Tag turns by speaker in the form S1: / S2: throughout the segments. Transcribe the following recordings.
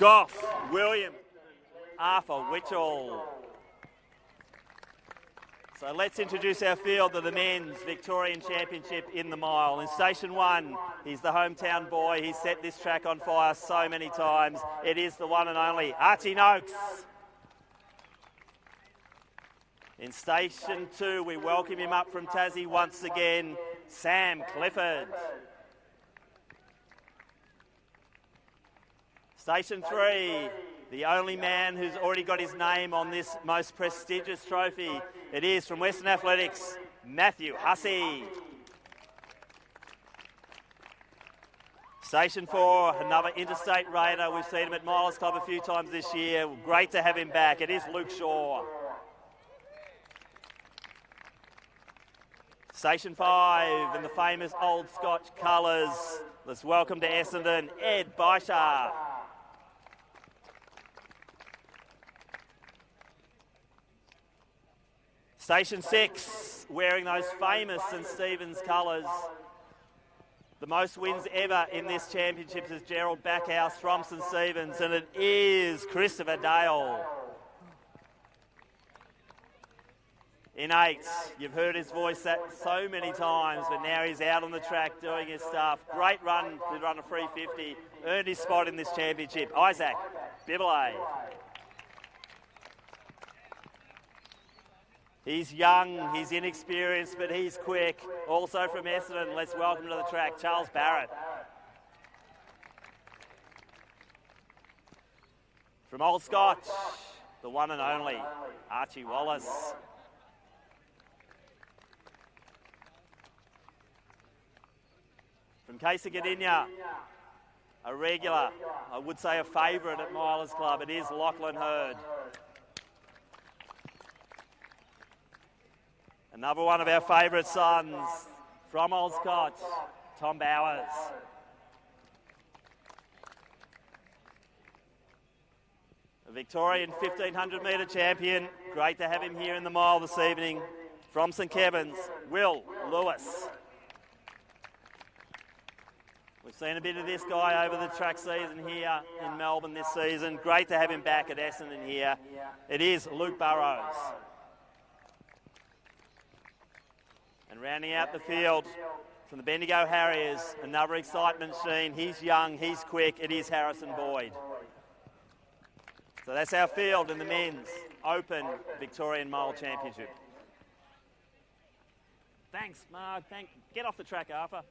S1: Goff, William, Arthur, Whitchell. So let's introduce our field of the men's Victorian Championship in the mile. In Station 1, he's the hometown boy. He's set this track on fire so many times. It is the one and only Archie Noakes. In Station 2, we welcome him up from Tassie once again, Sam Clifford. Station 3, the only man who's already got his name on this most prestigious trophy. It is from Western Athletics, Matthew Hussey. Station 4, another interstate Rayner. We've seen him at Milers Club a few times this year. Great to have him back. It is Luke Shaw. Station 5, in the famous Old Scotch colours. Let's welcome to Essendon, Ed Baisha. Station 6, wearing those famous St Stephen's colours. The most wins ever in this championship is Gerald Backhouse from St Stephen's, and it is Christopher Dale. In 8, you've heard his voice so many times, but now he's out on the track doing his stuff. Great run to run a 350, earned his spot in this championship. Isaac Bibelet. He's young, he's inexperienced, but he's quick. Also from Essendon, let's welcome to the track, Charles Barrett. From Old Scotch, the one and only Archie Wallace. From Casey-Gdynia, a regular, I would say a favourite at Milers Club, it is Lachlan Hurd. Another one of our favourite sons from Old Scotch, Tom Bowers. A Victorian 1500 metre champion. Great to have him here in the mile this evening. From St Kevin's, Will Lewis. We've seen a bit of this guy over the track season here in Melbourne this season. Great to have him back at Essendon here. It is Luke Burrows. And rounding out the field from the Bendigo Harriers, another excitement machine. He's young, he's quick. It is Harrison Boyd. So that's our field in the men's Open Victorian Mile Championship. Thanks, Mark. Get off the track, Arthur.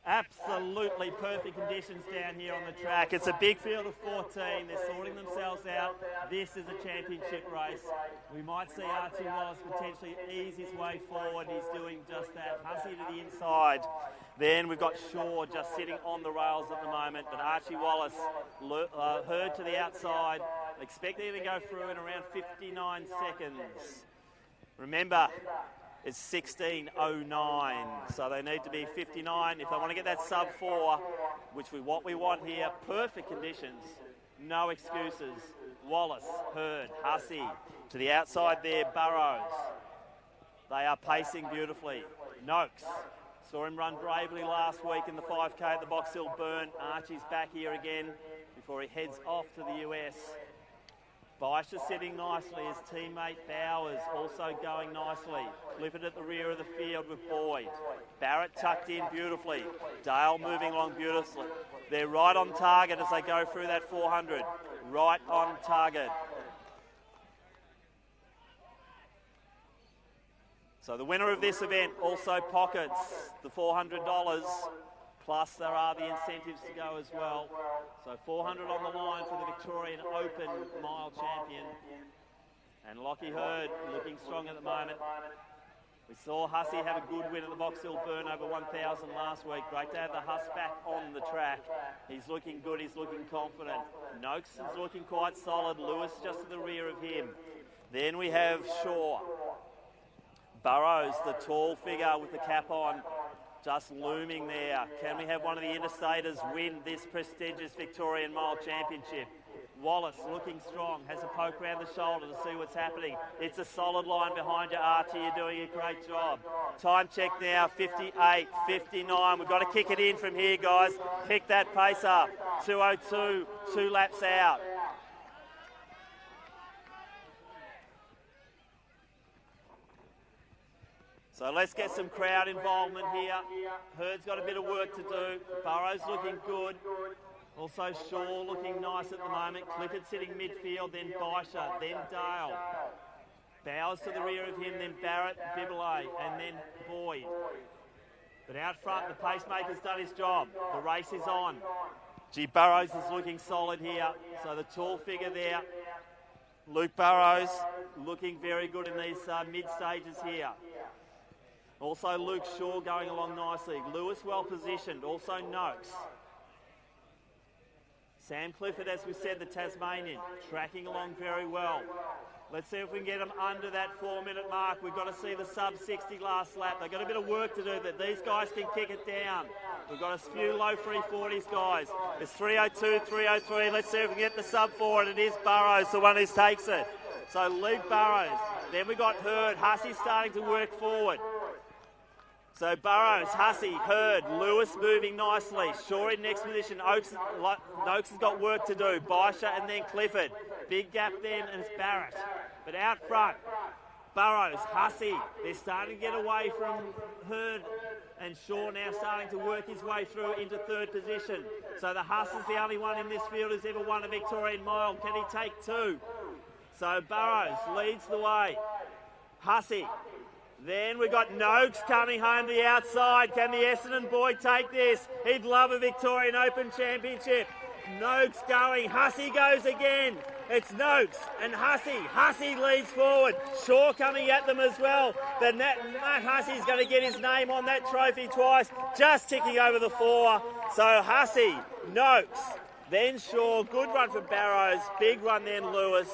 S1: Absolutely perfect conditions down here on the track. It's a big field of 14. They're sorting themselves out. This is a championship race. We might see Archie Wallace potentially ease his way forward. He's doing just that. Hussey to the inside. Then we've got Shaw just sitting on the rails at the moment. But Archie Wallace, Hurd to the outside. Expecting him to go through in around 59 seconds. Remember, it's 16.09, so they need to be 59 if they want to get that sub 4, which what we want here. Perfect conditions, no excuses. Wallace, Hurd, Hussey to the outside there. Burrows, they are pacing beautifully. Noakes, saw him run bravely last week in the 5K at the Box Hill Burn. Archie's back here again before he heads off to the US. Baisha sitting nicely, his teammate Bowers also going nicely. Clifford at the rear of the field with Boyd. Barrett tucked in beautifully. Dale moving along beautifully. They're right on target as they go through that 400. Right on target. So the winner of this event also pockets the $400. Plus there are the incentives to go as well. So 400 on the line for the Victorian Open Mile Champion. And Lockie Hurd looking strong at the moment. We saw Hussey have a good win at the Box Hill Burn over 1,000 last week. Great to have the Huss back on the track. He's looking good, he's looking confident. Noakes is looking quite solid. Lewis just to the rear of him. Then we have Shaw. Burrows, the tall figure with the cap on. just looming there. Can we have one of the interstaters win this prestigious Victorian Mile Championship? Wallace looking strong, has a poke around the shoulder to see what's happening. It's a solid line behind you, Archie. You're doing a great job. Time check now, 58, 59. We've got to kick it in from here, guys. Pick that pace up. 2:02, 2 laps out. So let's get some crowd involvement here. Herd's got a bit of work to do. Burrows looking good. Also Shaw looking nice at the moment. Clifford sitting midfield, then Baisha, then Dale. Bowers to the rear of him, then Barrett, Bibelet, and then Boyd. But out front, the pacemaker's done his job. The race is on. Gee, Burrows is looking solid here. So the tall figure there. Luke Burrows looking very good in these mid-stages here. Also Luke Shaw going along nicely. Lewis well positioned. Also Noakes. Sam Clifford, as we said, the Tasmanian, tracking along very well. Let's see if we can get them under that 4-minute mark. We've got to see the sub-60 last lap. They've got a bit of work to do, but these guys can kick it down. We've got a few low 340s, guys. It's 3:02, 3:03. Let's see if we can get the sub-4, and it is Burrows, the one who takes it. So Luke Burrows. Then we got Herd. Hussey starting to work forward. So Burrows, Hussey, Herd, Lewis moving nicely. Shaw in next position. Noakes has got work to do. Baisha and then Clifford. Big gap then, and it's Barrett. But out front, Burrows, Hussey. They're starting to get away from Herd, and Shaw now starting to work his way through into third position. So the Huss is the only one in this field who's ever won a Victorian Mile. Can he take 2? So Burrows leads the way. Hussey. Then we've got Noakes coming home the outside. Can the Essendon boy take this? He'd love a Victorian Open Championship. Noakes going. Hussey goes again. It's Noakes and Hussey. Hussey leads forward. Shaw coming at them as well. But Matt Hussey's going to get his name on that trophy twice. Just ticking over the 4. So Hussey, Noakes, then Shaw. Good run from Barrows. Big run then Lewis.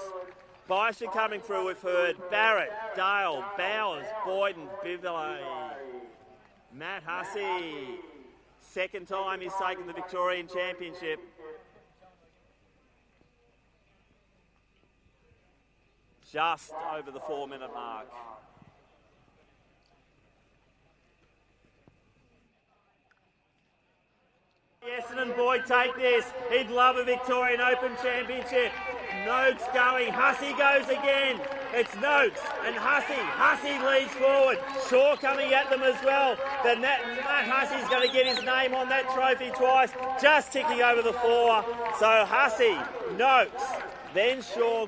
S1: Baisha coming through with Herd. Barrett, Dale, Bowers, Boyden, Bibelet. Matt Hussey. Second time he's taken the Victorian Championship. Just over the 4-minute mark. Essendon boy take this. He'd love a Victorian Open Championship. Noakes going. Hussey goes again. It's Noakes and Hussey. Hussey leads forward. Shaw coming at them as well. But Matt Hussey's going to get his name on that trophy twice. Just ticking over the 4. So Hussey, Noakes, then Shaw.